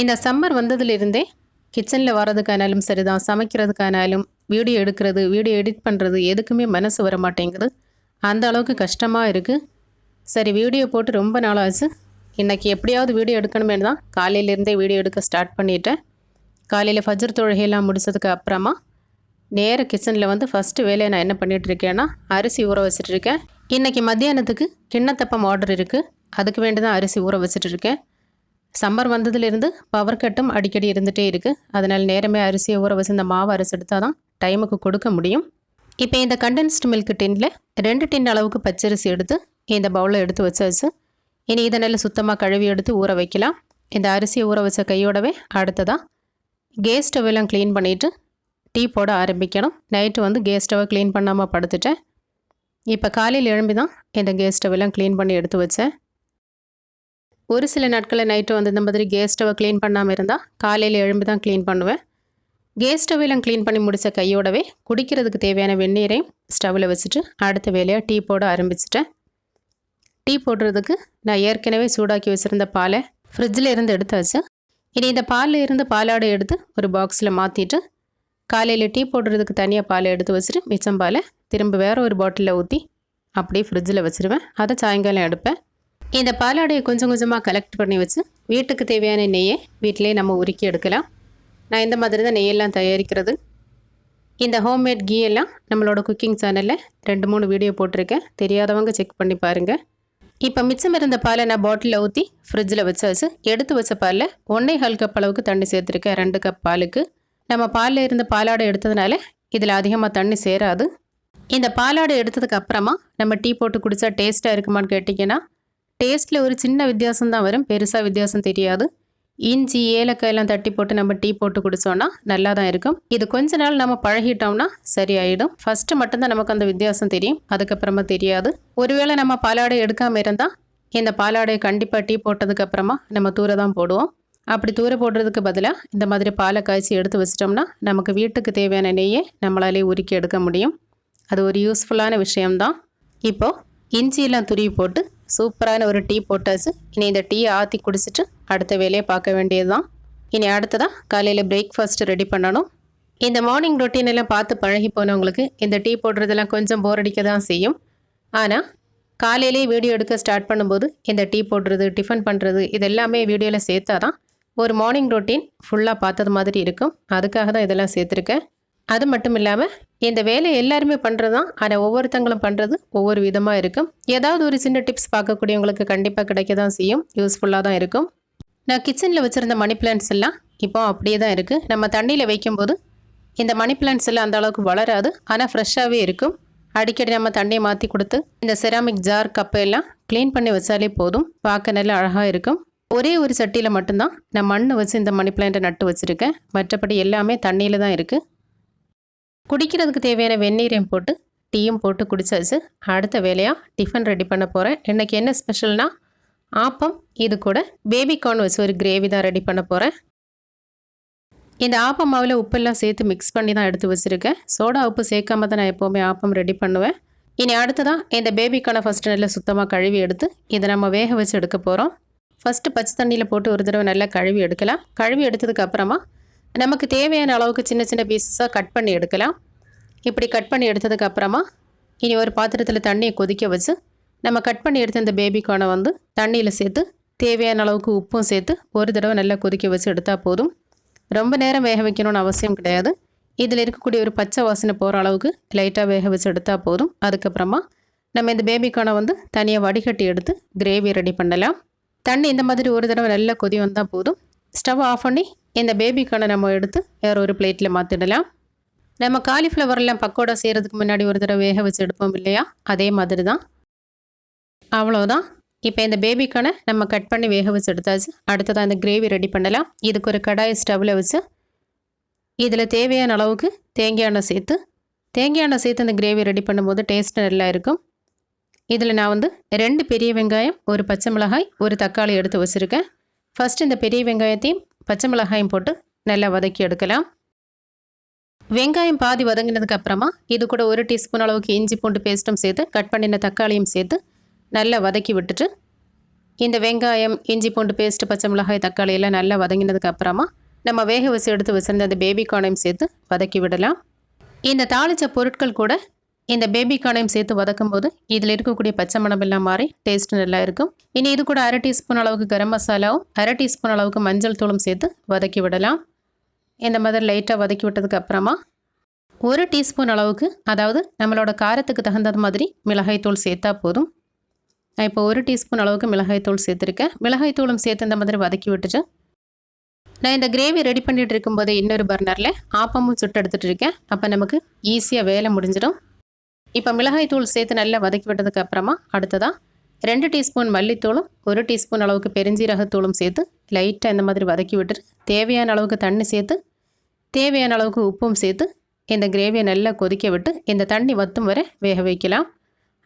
இந்த சம்மர் வந்ததுலேருந்தே கிச்சனில் வரதுக்கானாலும் சரிதான், சமைக்கிறதுக்கானாலும், வீடியோ எடுக்கிறது, வீடியோ எடிட் பண்ணுறது எதுக்குமே மனசு வர மாட்டேங்குது. அந்த அளவுக்கு கஷ்டமாக இருக்குது. சரி, வீடியோ போட்டு ரொம்ப நாளாச்சு. இன்றைக்கி எப்படியாவது வீடியோ எடுக்கணுமே தான் காலையிலேருந்தே வீடியோ எடுக்க ஸ்டார்ட் பண்ணிட்டேன். காலையில் ஃபஜ்ர் தொழுகையெல்லாம் முடிச்சதுக்கு அப்புறமா நேர கிச்சனில் வந்து ஃபஸ்ட்டு வேலையை நான் என்ன பண்ணிகிட்ருக்கேன்னா அரிசி ஊற வச்சிட்ருக்கேன். இன்றைக்கி மத்தியானத்துக்கு கிண்ணத்தப்பம் ஆர்டர் இருக்குது. அதுக்கு வேண்டி தான் அரிசி ஊற வச்சிட்ருக்கேன். சம்மர் வந்ததுலேருந்து பவர் கட்டும் அடிக்கடி இருந்துகிட்டே இருக்குது. அதனால் நேரமே அரிசியை ஊற வச்சு இந்த மாவு அரைச்சி எடுத்தால் தான் டைமுக்கு கொடுக்க முடியும். இப்போ இந்த கண்டென்ஸ்டு மில்க் டின்னில் 2 டின் அளவுக்கு பச்சரிசி எடுத்து இந்த பவுலில் எடுத்து வச்சாச்சு. இனி இதை நல்லா சுத்தமாக கழுவி எடுத்து ஊற வைக்கலாம். இந்த அரிசியை ஊற வச்ச கையோடவே அடுத்ததாக கேஸ் ஸ்டவ்வெல்லாம் க்ளீன் பண்ணிவிட்டு டீ போட ஆரம்பிக்கணும். நைட்டு வந்து கேஸ் ஸ்டவ்வை க்ளீன் பண்ணாமல் படுத்துட்டேன். இப்போ காலையில் எழும்பி தான் இந்த கேஸ் ஸ்டவ்வெல்லாம் க்ளீன் பண்ணி எடுத்து வச்சேன். ஒரு சில நாட்களில் நைட்டு வந்து இந்த மாதிரி கேஸ் ஸ்டவ்வை க்ளீன் பண்ணாமல் இருந்தால் காலையில் எழும்பி தான் க்ளீன் பண்ணுவேன். கேஸ் ஸ்டவ்வெல்லாம் க்ளீன் பண்ணி முடித்த கையோடவே குடிக்கிறதுக்கு தேவையான வெந்நீரையும் ஸ்டவ்வில் வச்சுட்டு அடுத்த வேலையாக டீ போட ஆரம்பிச்சிட்டேன். டீ போடுறதுக்கு நான் ஏற்கனவே சூடாக்கி வச்சுருந்த பாலை ஃப்ரிட்ஜில் இருந்து எடுத்தாச்சு. இனி இந்த பாலில் இருந்து பாலாடை எடுத்து ஒரு பாக்ஸில் மாற்றிட்டு காலையில் டீ போடுறதுக்கு தனியாக பாலை எடுத்து வச்சுட்டு மிச்சம் பாலை திரும்ப வேறு ஒரு பாட்டிலில் ஊற்றி அப்படியே ஃப்ரிட்ஜில் வச்சுருவேன். அதை சாயங்காலம் எடுப்பேன். இந்த பாலாடையை கொஞ்சம் கொஞ்சமாக கலெக்ட் பண்ணி வச்சு வீட்டுக்கு தேவையான நெய்யை வீட்டிலே நம்ம உருக்கி எடுக்கலாம். நான் இந்த மாதிரி தான் நெய்யெல்லாம் தயாரிக்கிறது. இந்த ஹோம்மேட் கீ எல்லாம் நம்மளோட குக்கிங் சேனலில் 2-3 வீடியோ போட்டிருக்கேன். தெரியாதவங்க செக் பண்ணி பாருங்கள். இப்போ மிச்சம் இருந்த பாலை நான் பாட்டிலில் ஊற்றி ஃப்ரிட்ஜில் வச்சாச்சு. எடுத்து வச்ச பாலில் 1.25 கப் அளவுக்கு தண்ணி சேர்த்துருக்கேன். 2 கப் பாலுக்கு. நம்ம பாலில் இருந்து பாலாடை எடுத்ததுனால இதில் அதிகமாக தண்ணி சேராது. இந்த பாலாடை எடுத்ததுக்கு அப்புறமா நம்ம டீ போட்டு குடித்தா டேஸ்ட்டாக இருக்குமான்னு கேட்டிங்கன்னா டேஸ்ட்டில் ஒரு சின்ன வித்தியாசம் தான் வரும். பெருசாக வித்தியாசம் தெரியாது. இஞ்சி ஏலக்காயெல்லாம் தட்டி போட்டு நம்ம டீ போட்டு குடித்தோன்னா நல்லா தான் இருக்கும். இது கொஞ்ச நாள் நம்ம பழகிட்டோம்னா சரியாயிடும். ஃபஸ்ட்டு மட்டும்தான் நமக்கு அந்த வித்தியாசம் தெரியும், அதுக்கப்புறமா தெரியாது. ஒருவேளை நம்ம பாலாடை எடுக்காமல் இருந்தால் இந்த பாலாடையை கண்டிப்பாக டீ போட்டதுக்கப்புறமா நம்ம தூர தான் போடுவோம். அப்படி தூர போடுறதுக்கு பதிலாக இந்த மாதிரி பாலை காய்ச்சி எடுத்து வச்சிட்டோம்னா நமக்கு வீட்டுக்கு தேவையான நெய்யை நம்மளாலே உருக்கி எடுக்க முடியும். அது ஒரு யூஸ்ஃபுல்லான விஷயம்தான். இப்போது இஞ்சியெல்லாம் துருவி போட்டு சூப்பரான ஒரு டீ போட்டாச்சு. இனி இந்த டீயை ஆற்றி குடிச்சிட்டு அடுத்த வேலையை பார்க்க வேண்டியது தான். இனி அடுத்ததான் காலையில் பிரேக்ஃபாஸ்ட்டு ரெடி பண்ணணும். இந்த மார்னிங் ரொட்டீன் எல்லாம் பார்த்து பழகி போனவங்களுக்கு இந்த டீ போடுறதெல்லாம் கொஞ்சம் போர் அடிக்க தான் செய்யும். ஆனால் காலையிலே வீடியோ எடுக்க ஸ்டார்ட் பண்ணும்போது இந்த டீ போடுறது, டிஃபன் பண்ணுறது இதெல்லாமே வீடியோவில் சேர்த்தா தான் ஒரு மார்னிங் ரொட்டீன் ஃபுல்லாக பார்த்தது மாதிரி இருக்கும். அதுக்காக தான் இதெல்லாம் சேர்த்துருக்கேன். அது மட்டும் இல்லாமல் இந்த வேலை எல்லாருமே பண்ணுறது தான். ஆனால் ஒவ்வொருத்தங்களும் பண்ணுறது ஒவ்வொரு விதமாக இருக்கும். ஏதாவது ஒரு சின்ன டிப்ஸ் பார்க்கக்கூடியவங்களுக்கு கண்டிப்பாக கிடைக்க தான் செய்யும். யூஸ்ஃபுல்லாக தான் இருக்கும். நான் கிச்சனில் வச்சுருந்த மணி பிளான்ட்ஸ் எல்லாம் இப்போ அப்படியே தான் இருக்குது. நம்ம தண்ணியில் வைக்கும்போது இந்த மணி பிளான்ட்ஸ் எல்லாம் அந்த அளவுக்கு வளராது. ஆனால் ஃப்ரெஷ்ஷாகவே இருக்கும். அடிக்கடி நம்ம தண்ணியை மாற்றி கொடுத்து இந்த செராமிக் ஜார் கப்பை எல்லாம் க்ளீன் பண்ணி வச்சாலே போதும். பார்க்க நல்லா அழகாக இருக்கும். ஒரே ஒரு சட்டியில் மட்டும்தான் நான் மண் வச்சு இந்த மணி பிளான்ட்டை நட்டு வச்சுருக்கேன். மற்றபடி எல்லாமே தண்ணியில் தான் இருக்குது. குடிக்கிறதுக்கு தேவையான வெந்நீரையும் போட்டு டீயும் போட்டு குடிச்சாச்சு. அடுத்த வேலையாக டிஃபன் ரெடி பண்ண போகிறேன். இன்றைக்கி என்ன ஸ்பெஷல்னால் ஆப்பம், இது கூட பேபி கார்ன் வச்சு ஒரு கிரேவி தான் ரெடி பண்ண போகிறேன். இந்த ஆப்பம் மாவில் உப்பெல்லாம் சேர்த்து மிக்ஸ் பண்ணி தான் எடுத்து வச்சுருக்கேன். சோடா உப்பு சேர்க்காம தான் நான் எப்போவுமே ஆப்பம் ரெடி பண்ணுவேன். இனி அடுத்ததான் இந்த பேபி கார்னை ஃபஸ்ட்டு நல்லா சுத்தமாக கழுவி எடுத்து இதை நம்ம வேக வச்சு எடுக்க போகிறோம். ஃபஸ்ட்டு பச்சை தண்ணியில் போட்டு ஒரு தடவை நல்லா கழுவி எடுக்கலாம். கழுவி எடுத்ததுக்கு அப்புறமா நமக்கு தேவையான அளவுக்கு சின்ன சின்ன பீசஸாக கட் பண்ணி எடுக்கலாம். இப்படி கட் பண்ணி எடுத்ததுக்கு அப்புறமா இனி ஒரு பாத்திரத்தில் தண்ணியை கொதிக்க வச்சு நம்ம கட் பண்ணி எடுத்த இந்த பேபி கார்னை வந்து தண்ணியில் சேர்த்து தேவையான அளவுக்கு உப்பும் சேர்த்து ஒரு தடவை நல்லா கொதிக்க வச்சு எடுத்தால் போதும். ரொம்ப நேரம் வேக வைக்கணும்னு அவசியம் கிடையாது. இதில் இருக்கக்கூடிய ஒரு பச்சை வாசனை போகிற அளவுக்கு லைட்டாக வேக வச்சு எடுத்தால் போதும். அதுக்கப்புறமா நம்ம இந்த பேபி கார்னை வந்து தனியாக வடிகட்டி எடுத்து கிரேவி ரெடி பண்ணலாம். தண்ணி இந்த மாதிரி ஒரு தடவை நல்லா கொதி வந்தால் போதும். ஸ்டவ் ஆஃப் பண்ணி இந்த பேபி கார்னை நம்ம எடுத்து வேறு ஒரு பிளேட்டில் மாற்றிடலாம். நம்ம காலிஃப்ளவர்லாம் பக்கோடா செய்கிறதுக்கு முன்னாடி ஒரு தடவை வேக வச்சு எடுப்போம் இல்லையா, அதே மாதிரி தான். அவ்வளோதான். இப்போ இந்த பேபி கார்னை நம்ம கட் பண்ணி வேக வச்சு எடுத்தாச்சு. அடுத்ததான் இந்த கிரேவி ரெடி பண்ணலாம். இதுக்கு ஒரு கடாயை ஸ்டவ்வில் வச்சு இதில் தேவையான அளவுக்கு தேங்காய் எண்ணெய் சேர்த்து இந்த கிரேவி ரெடி பண்ணும்போது டேஸ்ட்டு நல்லா இருக்கும். இதில் நான் வந்து 2 பெரிய வெங்காயம், ஒரு பச்சை மிளகாய், ஒரு தக்காளி எடுத்து வச்சுருக்கேன். ஃபஸ்ட்டு இந்த பெரிய வெங்காயத்தையும் பச்சை மிளகாயும் போட்டு நல்லா வதக்கி எடுக்கலாம். வெங்காயம் பாதி வதங்கினதுக்கு அப்புறமா இது கூட 1 டீஸ்பூன் அளவுக்கு இஞ்சி பூண்டு பேஸ்ட்டும் சேர்த்து கட் பண்ணின தக்காளியும் சேர்த்து நல்லா வதக்கி விட்டுட்டு இந்த வெங்காயம், இஞ்சி பூண்டு பேஸ்ட், பச்சை மிளகாய், தக்காளி எல்லாம் நல்லா வதங்கினதுக்கு அப்புறமா நம்ம வேக வச்சு எடுத்து வச்சிருந்த அந்த பேபி கார்னையும் சேர்த்து வதக்கி விடலாம். இந்த தாளித்த பொருட்கள் கூட இந்த பேபி கார்னையும் சேர்த்து வதக்கும் போது இதில் இருக்கக்கூடிய பச்சை மணம் எல்லாம் மாறி டேஸ்ட் நல்லா இருக்கும். இனி இது கூட 1/2 டீஸ்பூன் அளவுக்கு கரம் மசாலாவும் 1/2 டீஸ்பூன் அளவுக்கு மஞ்சள் தூளும் சேர்த்து வதக்கி விடலாம். இந்த மாதிரி லைட்டாக வதக்கி விட்டதுக்கு அப்புறமா 1 டீஸ்பூன் அளவுக்கு, அதாவது நம்மளோட காரத்துக்கு தகுந்தது மாதிரி மிளகாய்த்தூள் சேர்த்தா போதும். நான் இப்போ 1 டீஸ்பூன் அளவுக்கு மிளகாய்த்தூள் சேர்த்துருக்கேன். மிளகாய்த்தூளும் சேர்த்து இந்த மாதிரி வதக்கி விட்டுட்டு நான் இந்த கிரேவி ரெடி பண்ணிட்டு இருக்கும்போதே இன்னொரு பர்னரில் ஆப்பமும் சுட்டு எடுத்துகிட்டு இருக்கேன். அப்போ நமக்கு ஈஸியாக வேலை முடிஞ்சிடும். இப்போ மிளகாய்த்தூள் சேர்த்து நல்லா வதக்கி விட்டதுக்கு அப்புறமா அடுத்ததாக 2 டீஸ்பூன் மல்லித்தூளும் 1 டீஸ்பூன் அளவுக்கு பெருஞ்சீரகத்தூளும் சேர்த்து லைட்டாக இந்த மாதிரி வதக்கி விட்டுட்டு தேவையான அளவுக்கு தண்ணி சேர்த்து தேவையான அளவுக்கு உப்பும் சேர்த்து இந்த கிரேவியை நல்லா கொதிக்க விட்டு இந்த தண்ணி வத்தும் வரை வேக வைக்கலாம்.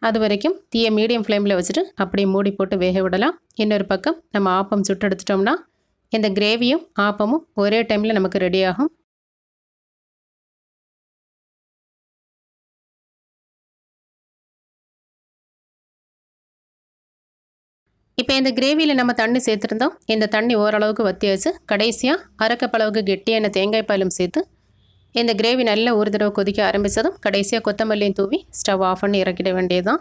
அது வரைக்கும் தீயை மீடியம் ஃப்ளேமில் வச்சுட்டு அப்படியே மூடி போட்டு வேக விடலாம். இன்னொரு பக்கம் நம்ம ஆப்பம் சுட்டு எடுத்துட்டோம்னா இந்த கிரேவியும் ஆப்பமும் ஒரே டைமில் நமக்கு ரெடி ஆகும். இப்போ இந்த கிரேவியில் நம்ம தண்ணி சேர்த்துருந்தோம். இந்த தண்ணி ஓரளவுக்கு வற்றியாச்சு. கடைசியாக 1/2 கப் அளவுக்கு கெட்டியான தேங்காய் பாலும் சேர்த்து இந்த கிரேவி நல்லா ஒரு தடவை கொதிக்க ஆரம்பித்ததும் கடைசியாக கொத்தமல்லியும் தூவி ஸ்டவ் ஆஃப் பண்ணி இறக்கிட வேண்டியதுதான்.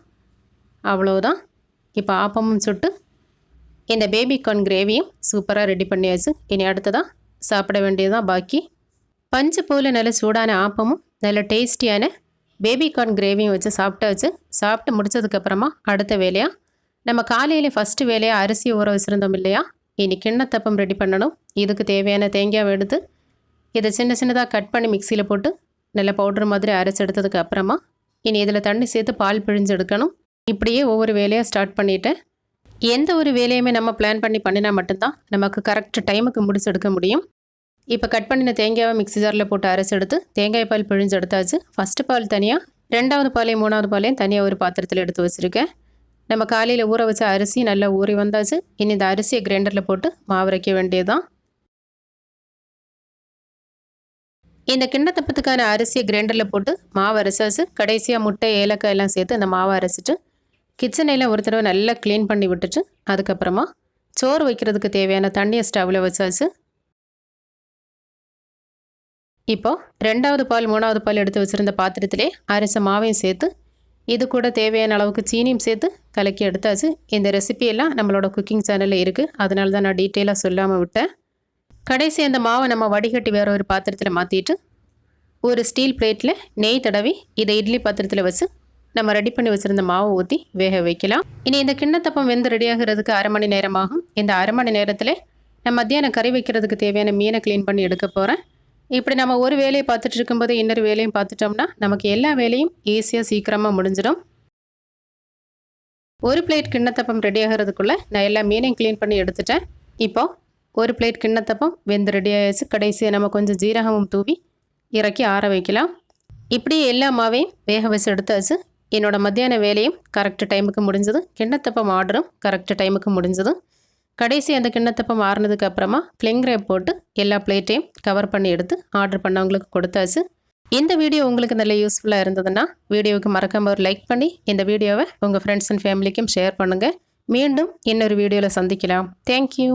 அவ்வளோதான். இப்போ ஆப்பமும் சுட்டு இந்த பேபி கார்ன் கிரேவியும் சூப்பராக ரெடி பண்ணியாச்சு. இனி அடுத்ததாக சாப்பிட வேண்டியதுதான் பாக்கி. பஞ்சு போல் நல்ல சூடான ஆப்பமும் நல்ல டேஸ்டியான பேபி கார்ன் கிரேவியும் வச்சு சாப்பிட்டாச்சு. சாப்பிட்டு முடிச்சதுக்கப்புறமா அடுத்த வேலையாக நம்ம காலையில் ஃபஸ்ட்டு வேலையாக அரிசியை ஊற வச்சுருந்தோம் இல்லையா, இனி கிண்ணத்தப்பம் ரெடி பண்ணணும். இதுக்கு தேவையான தேங்காய் எடுத்து இதை சின்ன சின்னதாக கட் பண்ணி மிக்சியில் போட்டு நல்ல பவுட்ரு மாதிரி அரைச்சி எடுத்ததுக்கு அப்புறமா இனி இதில் தண்ணி சேர்த்து பால் பிழிஞ்சு எடுக்கணும். இப்படியே ஒவ்வொரு வேலையாக ஸ்டார்ட் பண்ணிவிட்டேன். எந்த ஒரு வேலையுமே நம்ம பிளான் பண்ணினா மட்டும்தான் நமக்கு கரெக்ட் டைமுக்கு முடிச்சு எடுக்க முடியும். இப்போ கட் பண்ணின தேங்காயை மிக்ஸி ஜாரில் போட்டு அரைச்சி எடுத்து தேங்காய் பால் பிழிஞ்சு எடுத்தாச்சு. ஃபஸ்ட்டு பால் தனியாக, 2வது பாலையும் 3வது பாலையும் தனியாக ஒரு பாத்திரத்தில் எடுத்து வச்சுருக்கேன். நம்ம காலையில் ஊற வச்ச அரிசி நல்லா ஊறி வந்தாச்சு. இனி இந்த அரிசியை கிரைண்டரில் போட்டு மாவு அரைக்க வேண்டியதுதான். இந்த கிண்ணத்தப்பத்துக்கான அரிசியை கிரைண்டரில் போட்டு மாவு அரைச்சாச்சு. கடைசியாக முட்டை, ஏலக்காய் எல்லாம் சேர்த்து இந்த மாவை அரைச்சிட்டு கிச்சனையில் ஒரு தடவை நல்லா க்ளீன் பண்ணி விட்டுட்டு அதுக்கப்புறமா சோறு வைக்கிறதுக்கு தேவையான தண்ணியை ஸ்டவ்வில் வச்சாச்சு. இப்போது 2வது பால் 3வது பால் எடுத்து வச்சுருந்த பாத்திரத்திலே அரைச்ச மாவையும் சேர்த்து இது கூட தேவையான அளவுக்கு சீனியும் சேர்த்து கலக்கி எடுத்தாச்சு. இந்த ரெசிபியெல்லாம் நம்மளோட குக்கிங் சேனலில் இருக்குது. அதனால தான் நான் டீட்டெயிலாக சொல்லாமல் விட்டேன். கடைசி அந்த மாவை நம்ம வடிகட்டி வேறு ஒரு பாத்திரத்தில் மாற்றிட்டு ஒரு ஸ்டீல் பிளேட்டில் நெய் தடவி இதை இட்லி பாத்திரத்தில் வச்சு நம்ம ரெடி பண்ணி வச்சுருந்த மாவை ஊற்றி வேக வைக்கலாம். இனி இந்த கிண்ணத்தப்பம் வெந்து ரெடியாகிறதுக்கு 1/2 மணி நேரம் ஆகும். இந்த 1/2 மணி நேரத்தில் நான் மத்தியானம் கறி வைக்கிறதுக்கு தேவையான மீனை க்ளீன் பண்ணி எடுக்க போகிறேன். இப்படி நம்ம ஒரு வேலையை பார்த்துட்டு இருக்கும்போது இன்னொரு வேலையும் பார்த்துட்டோம்னா நமக்கு எல்லா வேலையும் ஈஸியாக சீக்கிரமாக முடிஞ்சிடும். ஒரு பிளேட் கிண்ணத்தப்பம் ரெடி ஆகிறதுக்குள்ளே நான் எல்லா மீனையும் க்ளீன் பண்ணி எடுத்துட்டேன். இப்போது ஒரு பிளேட் கிண்ணத்தப்பம் வெந்து ரெடி ஆகிடுச்சு. கடைசியாக நம்ம கொஞ்சம் ஜீரகமும் தூவி இறக்கி ஆற வைக்கலாம். இப்படியே எல்லா மாவையும் வேக வச்சு எடுத்தாச்சு. என்னோட மத்தியான வேலையும் கரெக்ட் டைமுக்கு முடிஞ்சது. கிண்ணத்தப்பம் ஆர்டரும் கரெக்ட் டைமுக்கு முடிஞ்சது. கடைசி அந்த கிண்ணத்தப்பம் ஆறுனதுக்கு அப்புறமா ஃப்ளிங் ரேப் போட்டு எல்லா பிளேட்டையும் கவர் பண்ணி எடுத்து ஆர்டர் பண்ணவங்களுக்கு கொடுத்தாச்சு. இந்த வீடியோ உங்களுக்கு நல்ல யூஸ்ஃபுல்லாக இருந்ததுன்னா வீடியோவுக்கு மறக்காமல் ஒரு லைக் பண்ணி இந்த வீடியோவை உங்கள் ஃப்ரெண்ட்ஸ் அண்ட் ஃபேமிலிக்கும் ஷேர் பண்ணுங்கள். மீண்டும் இன்னொரு வீடியோவில் சந்திக்கலாம். தேங்க்யூ.